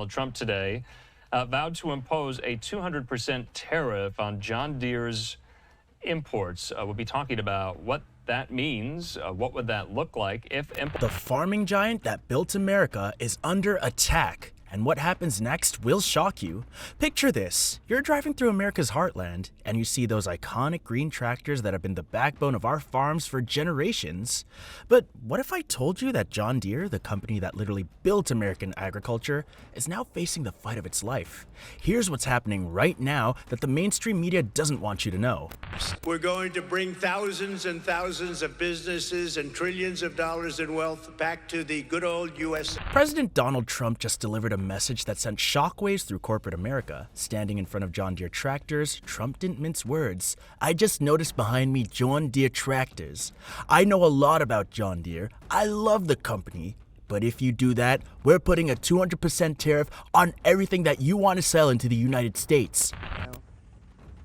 Donald Trump today vowed to impose a 200% tariff on John Deere's imports. We'll be talking about what that means. What would that look like if the farming giant that built America is under attack? And what happens next will shock you. Picture this. You're driving through America's heartland, and you see those iconic green tractors that have been the backbone of our farms for generations. But what if I told you that John Deere, the company that literally built American agriculture, is now facing the fight of its life? Here's what's happening right now that the mainstream media doesn't want you to know. We're going to bring thousands and thousands of businesses and trillions of dollars in wealth back to the good old U.S. President Donald Trump just delivered a message that sent shockwaves through corporate America. Standing in front of John Deere tractors, Trump didn't mince words. I just noticed behind me John Deere tractors. I know a lot about John Deere. I love the company. But if you do that, we're putting a 200% tariff on everything that you want to sell into the United States. Now,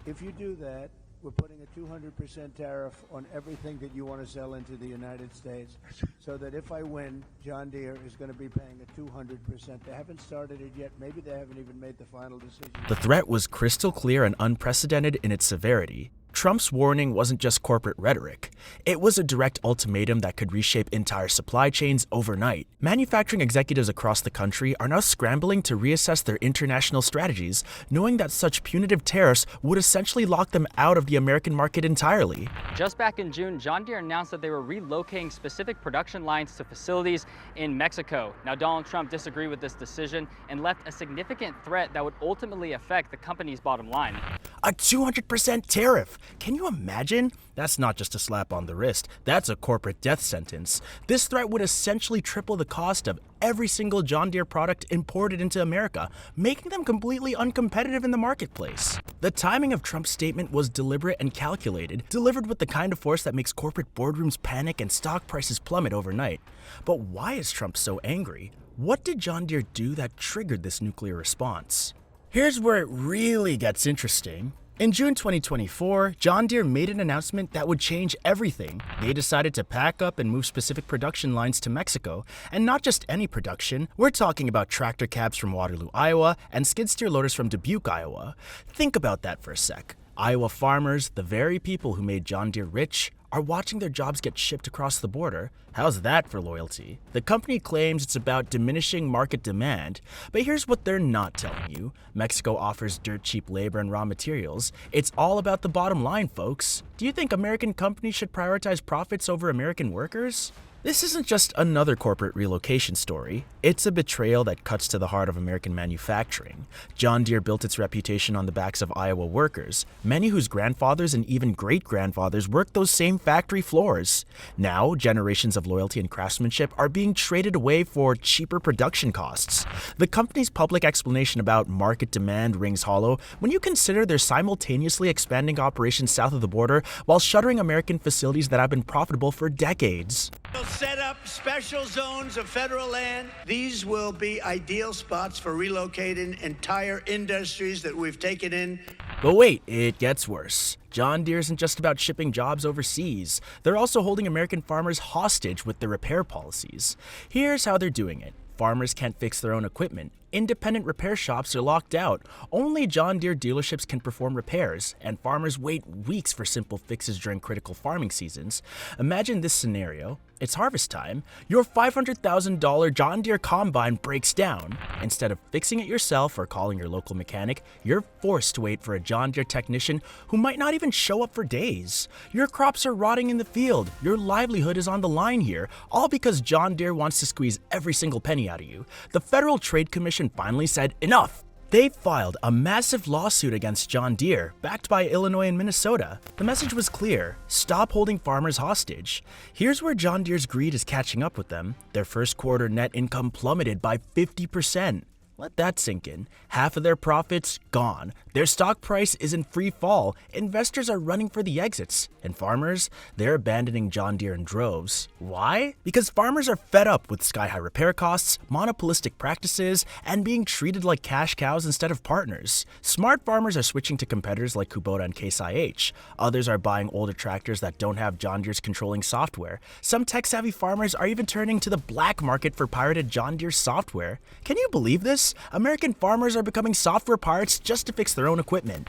if you do that, we're putting a 200% tariff on everything that you want to sell into the United States, so that if I win, John Deere is going to be paying a 200%. They haven't started it yet. Maybe they haven't even made the final decision. The threat was crystal clear and unprecedented in its severity. Trump's warning wasn't just corporate rhetoric. It was a direct ultimatum that could reshape entire supply chains overnight. Manufacturing executives across the country are now scrambling to reassess their international strategies, knowing that such punitive tariffs would essentially lock them out of the American market entirely. Just back in June, John Deere announced that they were relocating specific production lines to facilities in Mexico. Now, Donald Trump disagreed with this decision and left a significant threat that would ultimately affect the company's bottom line. A 200% tariff! Can you imagine? That's not just a slap on the wrist, that's a corporate death sentence. This threat would essentially triple the cost of every single John Deere product imported into America, making them completely uncompetitive in the marketplace. The timing of Trump's statement was deliberate and calculated, delivered with the kind of force that makes corporate boardrooms panic and stock prices plummet overnight. But why is Trump so angry? What did John Deere do that triggered this nuclear response? Here's where it really gets interesting. In June 2024, John Deere made an announcement that would change everything. They decided to pack up and move specific production lines to Mexico, and not just any production. We're talking about tractor cabs from Waterloo, Iowa, and skid steer loaders from Dubuque, Iowa. Think about that for a sec. Iowa farmers, the very people who made John Deere rich, are watching their jobs get shipped across the border. How's that for loyalty? The company claims it's about diminishing market demand, but here's what they're not telling you. Mexico offers dirt cheap labor and raw materials. It's all about the bottom line, folks. Do you think American companies should prioritize profits over American workers? This isn't just another corporate relocation story. It's a betrayal that cuts to the heart of American manufacturing. John Deere built its reputation on the backs of Iowa workers, many whose grandfathers and even great-grandfathers worked those same factory floors. Now, generations of loyalty and craftsmanship are being traded away for cheaper production costs. The company's public explanation about market demand rings hollow when you consider they're simultaneously expanding operations south of the border while shuttering American facilities that have been profitable for decades. We'll set up special zones of federal land. These will be ideal spots for relocating entire industries that we've taken in. But wait, it gets worse. John Deere isn't just about shipping jobs overseas. They're also holding American farmers hostage with their repair policies. Here's how they're doing it. Farmers can't fix their own equipment. Independent repair shops are locked out. Only John Deere dealerships can perform repairs, and farmers wait weeks for simple fixes during critical farming seasons. Imagine this scenario. It's harvest time. Your $500,000 John Deere combine breaks down. Instead of fixing it yourself or calling your local mechanic, you're forced to wait for a John Deere technician who might not even show up for days. Your crops are rotting in the field. Your livelihood is on the line here, all because John Deere wants to squeeze every single penny out of you. The Federal Trade Commission finally said enough. They filed a massive lawsuit against John Deere, backed by Illinois and Minnesota. The message was clear: stop holding farmers hostage. Here's where John Deere's greed is catching up with them. Their first quarter net income plummeted by 50%. Let that sink in. Half of their profits gone. Their stock price is in free fall. Investors are running for the exits. And farmers, they're abandoning John Deere in droves. Why? Because farmers are fed up with sky-high repair costs, monopolistic practices, and being treated like cash cows instead of partners. Smart farmers are switching to competitors like Kubota and Case IH. Others are buying older tractors that don't have John Deere's controlling software. Some tech-savvy farmers are even turning to the black market for pirated John Deere software. Can you believe this? this. American farmers are becoming software pirates just to fix their own equipment.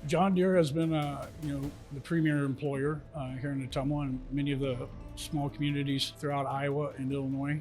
John Deere has been, the premier employer here in Ottumwa and many of the small communities throughout Iowa and Illinois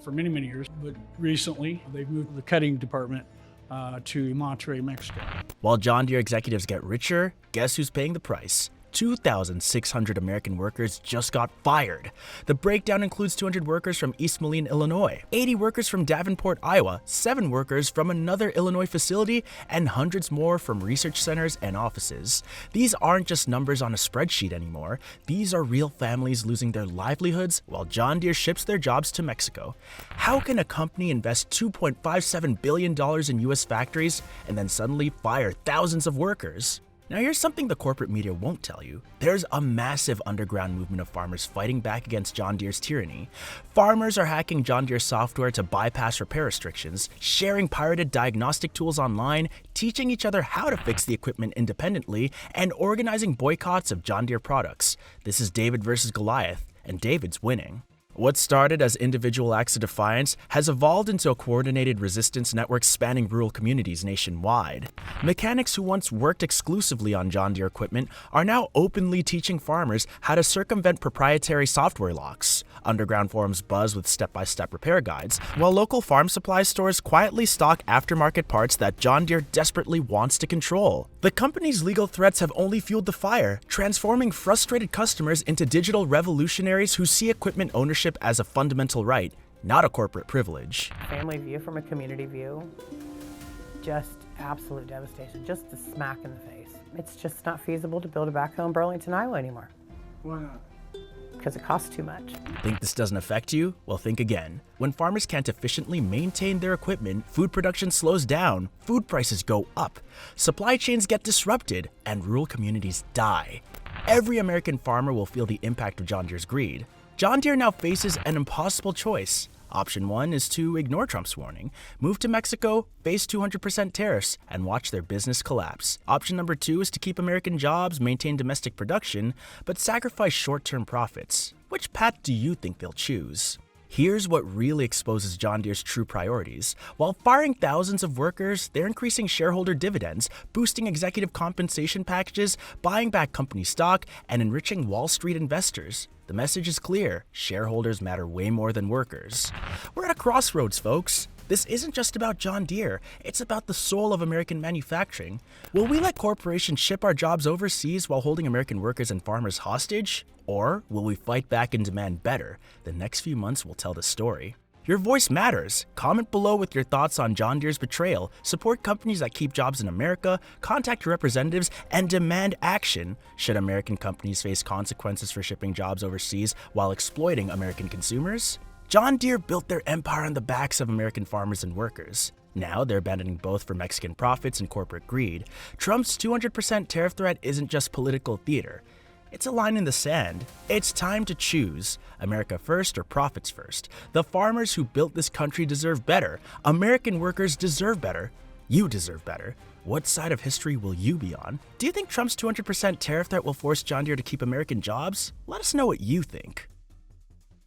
for many, many years. But recently, they've moved the cutting department to Monterrey, Mexico. While John Deere executives get richer, guess who's paying the price? 2,600 American workers just got fired. The breakdown includes 200 workers from East Moline, Illinois, 80 workers from Davenport, Iowa, 7 workers from another Illinois facility, and hundreds more from research centers and offices. These aren't just numbers on a spreadsheet anymore. These are real families losing their livelihoods while John Deere ships their jobs to Mexico. How can a company invest $2.57 billion in US factories and then suddenly fire thousands of workers? Now here's something the corporate media won't tell you. There's a massive underground movement of farmers fighting back against John Deere's tyranny. Farmers are hacking John Deere software to bypass repair restrictions, sharing pirated diagnostic tools online, teaching each other how to fix the equipment independently, and organizing boycotts of John Deere products. This is David versus Goliath, and David's winning. What started as individual acts of defiance has evolved into a coordinated resistance network spanning rural communities nationwide. Mechanics who once worked exclusively on John Deere equipment are now openly teaching farmers how to circumvent proprietary software locks. Underground forums buzz with step-by-step repair guides, while local farm supply stores quietly stock aftermarket parts that John Deere desperately wants to control. The company's legal threats have only fueled the fire, transforming frustrated customers into digital revolutionaries who see equipment ownership as a fundamental right, not a corporate privilege. Family view from a community view, just absolute devastation, just a smack in the face. It's just not feasible to build a backhoe in Burlington, Iowa anymore. Why not? Because it costs too much. Think this doesn't affect you? Well, think again. When farmers can't efficiently maintain their equipment, food production slows down, food prices go up, supply chains get disrupted, and rural communities die. Every American farmer will feel the impact of John Deere's greed. John Deere now faces an impossible choice. Option 1 is to ignore Trump's warning, move to Mexico, face 200% tariffs, and watch their business collapse. Option number 2 is to keep American jobs, maintain domestic production, but sacrifice short-term profits. Which path do you think they'll choose? Here's what really exposes John Deere's true priorities. While firing thousands of workers, they're increasing shareholder dividends, boosting executive compensation packages, buying back company stock, and enriching Wall Street investors. The message is clear: shareholders matter way more than workers. We're at a crossroads, folks. This isn't just about John Deere, it's about the soul of American manufacturing. Will we let corporations ship our jobs overseas while holding American workers and farmers hostage? Or will we fight back and demand better? The next few months will tell the story. Your voice matters. Comment below with your thoughts on John Deere's betrayal, support companies that keep jobs in America, contact your representatives, and demand action should American companies face consequences for shipping jobs overseas while exploiting American consumers. John Deere built their empire on the backs of American farmers and workers. Now they're abandoning both for Mexican profits and corporate greed. Trump's 200% tariff threat isn't just political theater. It's a line in the sand. It's time to choose. America first or profits first. The farmers who built this country deserve better. American workers deserve better. You deserve better. What side of history will you be on? Do you think Trump's 200% tariff threat will force John Deere to keep American jobs? Let us know what you think.